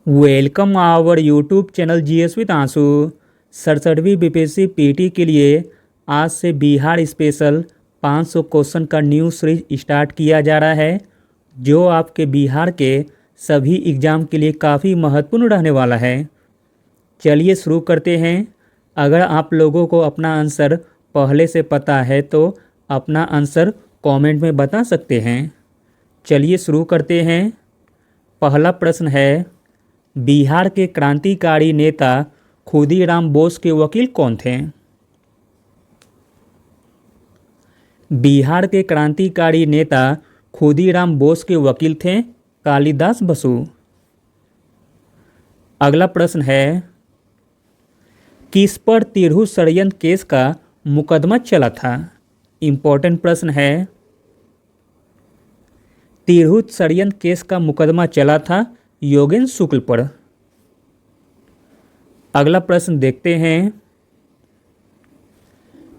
Welcome our YouTube channel GS with Aansu. 67वीं BPSC PT के लिए आज से बिहार स्पेशल 500 क्वेश्चन का न्यू सीरीज स्टार्ट किया जा रहा है, जो आपके बिहार के सभी एग्ज़ाम के लिए काफ़ी महत्वपूर्ण रहने वाला है। चलिए शुरू करते हैं। अगर आप लोगों को अपना आंसर पहले से पता है तो अपना आंसर कमेंट में बता सकते हैं। चलिए शुरू करते हैं। पहला प्रश्न है, बिहार के क्रांतिकारी नेता खुदीराम बोस के वकील कौन थे? बिहार के क्रांतिकारी नेता खुदीराम बोस के वकील थे कालिदास बसु। अगला प्रश्न है, किस पर तिरहुत षड्यंत्र केस का मुकदमा चला था? इम्पोर्टेंट प्रश्न है। तिरहुत षड्यंत्र केस का मुकदमा चला था योगेंद्र शुक्ल पर। अगला प्रश्न देखते हैं,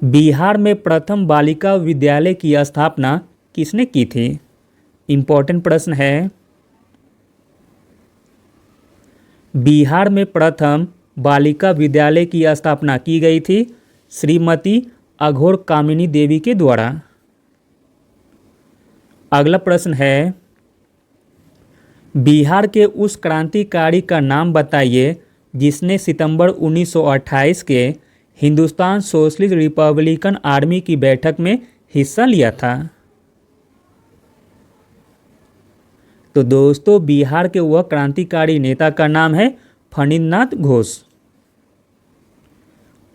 बिहार में प्रथम बालिका विद्यालय की स्थापना किसने की थी? इम्पोर्टेंट प्रश्न है। बिहार में प्रथम बालिका विद्यालय की स्थापना की गई थी श्रीमती अघोर कामिनी देवी के द्वारा। अगला प्रश्न है, बिहार के उस क्रांतिकारी का नाम बताइए जिसने सितंबर 1928 के हिंदुस्तान सोशलिस्ट रिपब्लिकन आर्मी की बैठक में हिस्सा लिया था। तो दोस्तों, बिहार के वह क्रांतिकारी नेता का नाम है फणींद्रनाथ घोष।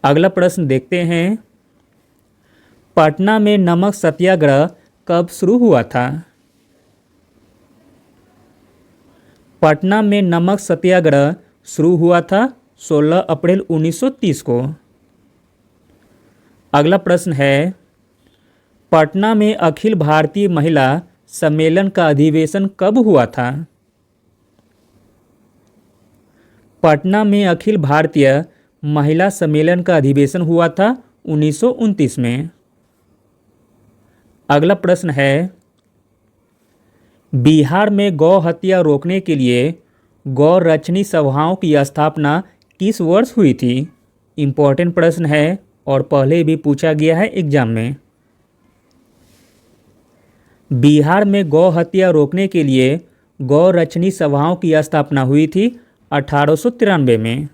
अगला प्रश्न देखते हैं, पटना में नमक सत्याग्रह कब शुरू हुआ था? पटना में नमक सत्याग्रह शुरू हुआ था 16 अप्रैल 1930 को। अगला प्रश्न है, पटना में अखिल भारतीय महिला सम्मेलन का अधिवेशन कब हुआ था? पटना में अखिल भारतीय महिला सम्मेलन का अधिवेशन हुआ था 1929 में। अगला प्रश्न है, बिहार में गौ हत्या रोकने के लिए गौ रक्षणी सभाओं की स्थापना किस वर्ष हुई थी? इम्पोर्टेंट प्रश्न है और पहले भी पूछा गया है एग्जाम में। बिहार में गौ हत्या रोकने के लिए गौ रक्षणी सभाओं की स्थापना हुई थी 1893 में।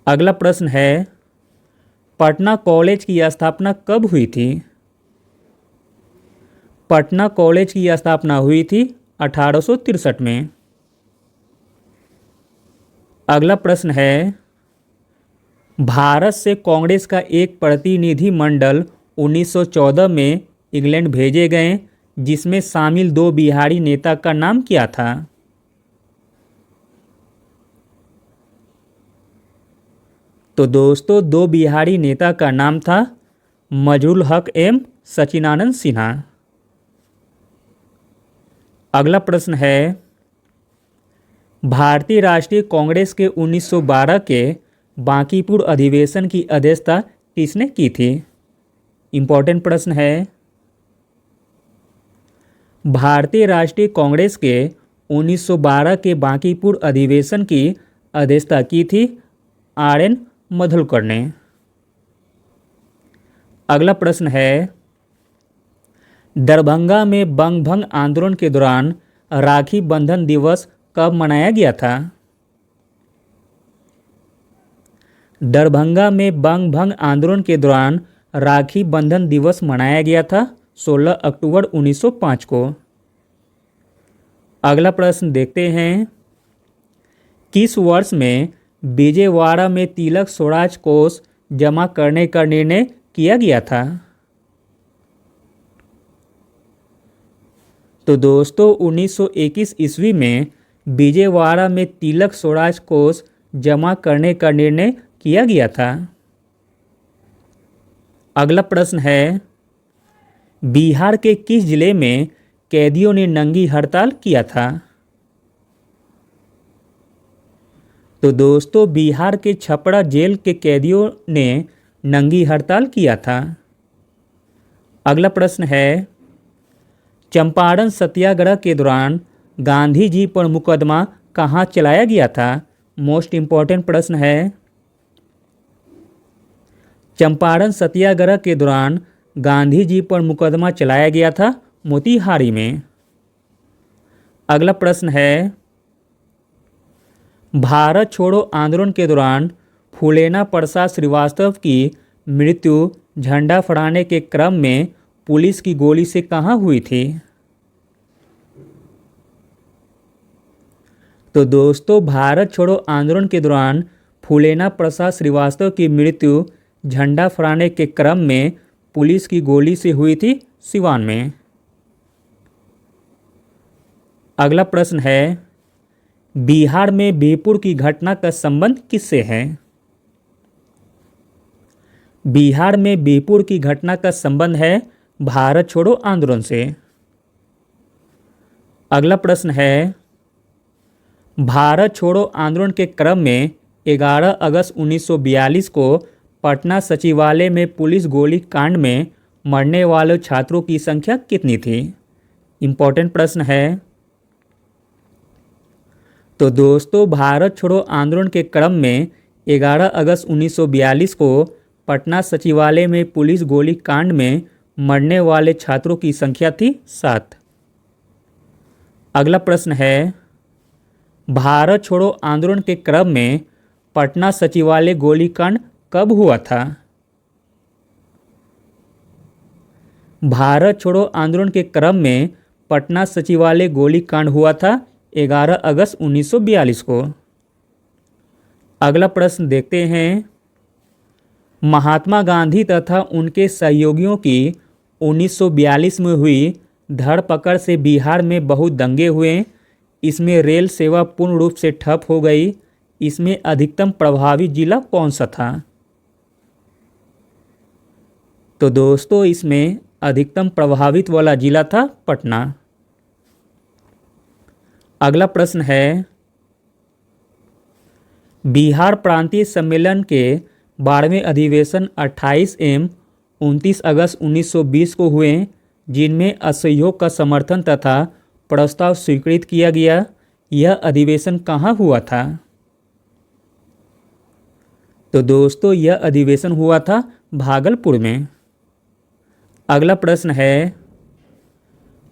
अगला प्रश्न है, पटना कॉलेज की स्थापना कब हुई थी? पटना कॉलेज की स्थापना हुई थी 1863 में। अगला प्रश्न है, भारत से कांग्रेस का एक प्रतिनिधि मंडल 1914 में इंग्लैंड भेजे गए, जिसमें शामिल दो बिहारी नेता का नाम क्या था? तो दोस्तों, दो बिहारी नेता का नाम था मजरुल हक एवं सचिदानंद सिन्हा। अगला प्रश्न है, भारतीय राष्ट्रीय कांग्रेस के 1912 के बांकीपुर अधिवेशन की अध्यक्षता किसने की थी? इम्पोर्टेंट प्रश्न है। भारतीय राष्ट्रीय कांग्रेस के 1912 के बांकीपुर अधिवेशन की अध्यक्षता की थी RN मधुलकर ने। अगला प्रश्न है, दरभंगा में बंगभंग आंदोलन के दौरान राखी बंधन दिवस कब मनाया गया था? दरभंगा में बंगभंग आंदोलन के दौरान राखी बंधन दिवस मनाया गया था 16 अक्टूबर 1905 को। अगला प्रश्न देखते हैं, किस वर्ष में विजयवाड़ा में तिलक स्वराज कोष जमा करने का निर्णय किया गया था? तो दोस्तों, 1921 ईस्वी में विजयवाड़ा में तिलक स्वराज कोष जमा करने का निर्णय किया गया था। अगला प्रश्न है, बिहार के किस जिले में कैदियों ने नंगी हड़ताल किया था? तो दोस्तों, बिहार के छपरा जेल के कैदियों ने नंगी हड़ताल किया था। अगला प्रश्न है, चंपारण सत्याग्रह के दौरान गांधी जी पर मुकदमा कहाँ चलाया गया था? मोस्ट इम्पॉर्टेंट प्रश्न है। चंपारण सत्याग्रह के दौरान गांधी जी पर मुकदमा चलाया गया था मोतीहारी में। अगला प्रश्न है, भारत छोड़ो आंदोलन के दौरान फूलेना प्रसाद श्रीवास्तव की मृत्यु झंडा फहराने के क्रम में पुलिस की गोली से कहाँ हुई थी? तो दोस्तों, भारत छोड़ो आंदोलन के दौरान फूलेना प्रसाद श्रीवास्तव की मृत्यु झंडा फहराने के क्रम में पुलिस की गोली से हुई थी सिवान में। अगला प्रश्न है, बिहार में बीरपुर की घटना का संबंध किससे है? बिहार में बीरपुर की घटना का संबंध है भारत छोड़ो आंदोलन से। अगला प्रश्न है, भारत छोड़ो आंदोलन के क्रम में 11 अगस्त 1942 को पटना सचिवालय में पुलिस गोली कांड में मरने वाले छात्रों की संख्या कितनी थी? इम्पोर्टेंट प्रश्न है। तो दोस्तों, भारत छोड़ो आंदोलन के क्रम में 11 अगस्त 1942 को पटना सचिवालय में पुलिस गोली कांड में मरने वाले छात्रों की संख्या थी 7। अगला प्रश्न है, भारत छोड़ो आंदोलन के क्रम में पटना सचिवालय गोलीकांड कब हुआ था? भारत छोड़ो आंदोलन के क्रम में पटना सचिवालय गोलीकांड हुआ था 11 अगस्त 1942 को। अगला प्रश्न देखते हैं, महात्मा गांधी तथा उनके सहयोगियों की 1942 में हुई धरपकड़ से बिहार में बहुत दंगे हुए। इसमें रेल सेवा पूर्ण रूप से ठप हो गई। इसमें अधिकतम प्रभावित जिला कौन सा था? तो दोस्तों, इसमें अधिकतम प्रभावित वाला जिला था पटना। अगला प्रश्न है, बिहार प्रांतीय सम्मेलन के 12वें अधिवेशन 28 एवं 29 अगस्त 1920 को हुए, जिनमें असहयोग का समर्थन तथा प्रस्ताव स्वीकृत किया गया। यह अधिवेशन कहाँ हुआ था? तो दोस्तों, यह अधिवेशन हुआ था भागलपुर में। अगला प्रश्न है,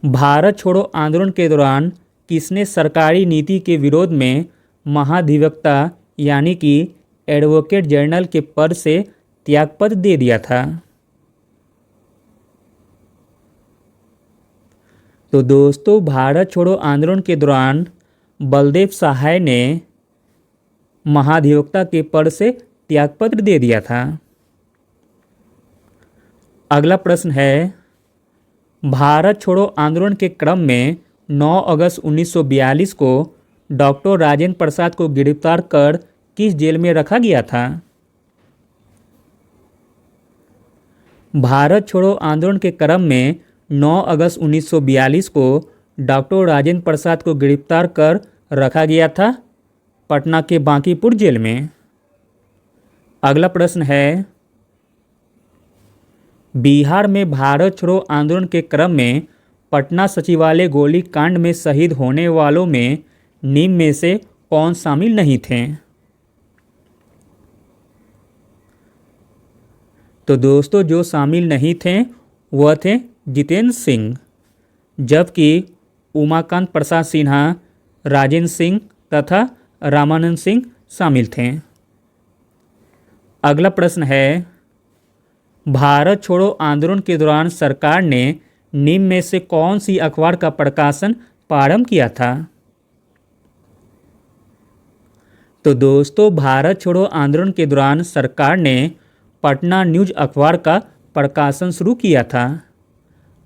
भारत छोड़ो आंदोलन के दौरान किसने सरकारी नीति के विरोध में महाधिवक्ता यानी कि एडवोकेट जनरल के पद से त्यागपत्र दे दिया था? तो दोस्तों, भारत छोड़ो आंदोलन के दौरान बलदेव सहाय ने महाधिवक्ता के पद से त्यागपत्र दे दिया था। अगला प्रश्न है, भारत छोड़ो आंदोलन के क्रम में 9 अगस्त 1942 को डॉक्टर राजेंद्र प्रसाद को गिरफ्तार कर किस जेल में रखा गया था? भारत छोड़ो आंदोलन के क्रम में 9 अगस्त 1942 को डॉक्टर राजेंद्र प्रसाद को गिरफ्तार कर रखा गया था पटना के बांकीपुर जेल में। अगला प्रश्न है, बिहार में भारत छोड़ो आंदोलन के क्रम में पटना सचिवालय गोली कांड में शहीद होने वालों में निम्न में से कौन शामिल नहीं थे? तो दोस्तों, जो शामिल नहीं थे वह थे जितेंद्र सिंह, जबकि उमाकांत प्रसाद सिन्हा, राजेंद्र सिंह तथा रामानंद सिंह शामिल थे। अगला प्रश्न है, भारत छोड़ो आंदोलन के दौरान सरकार ने निम्न में से कौन सी अखबार का प्रकाशन प्रारंभ किया था? तो दोस्तों, भारत छोड़ो आंदोलन के दौरान सरकार ने पटना न्यूज अखबार का प्रकाशन शुरू किया था।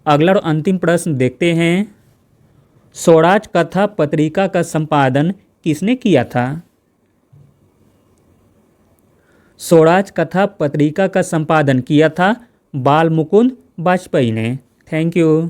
अगला और अंतिम प्रश्न देखते हैं, स्वराज कथा पत्रिका का संपादन किसने किया था? स्वराज कथा पत्रिका का संपादन किया था बाल मुकुंद वाजपेयी ने। Thank you.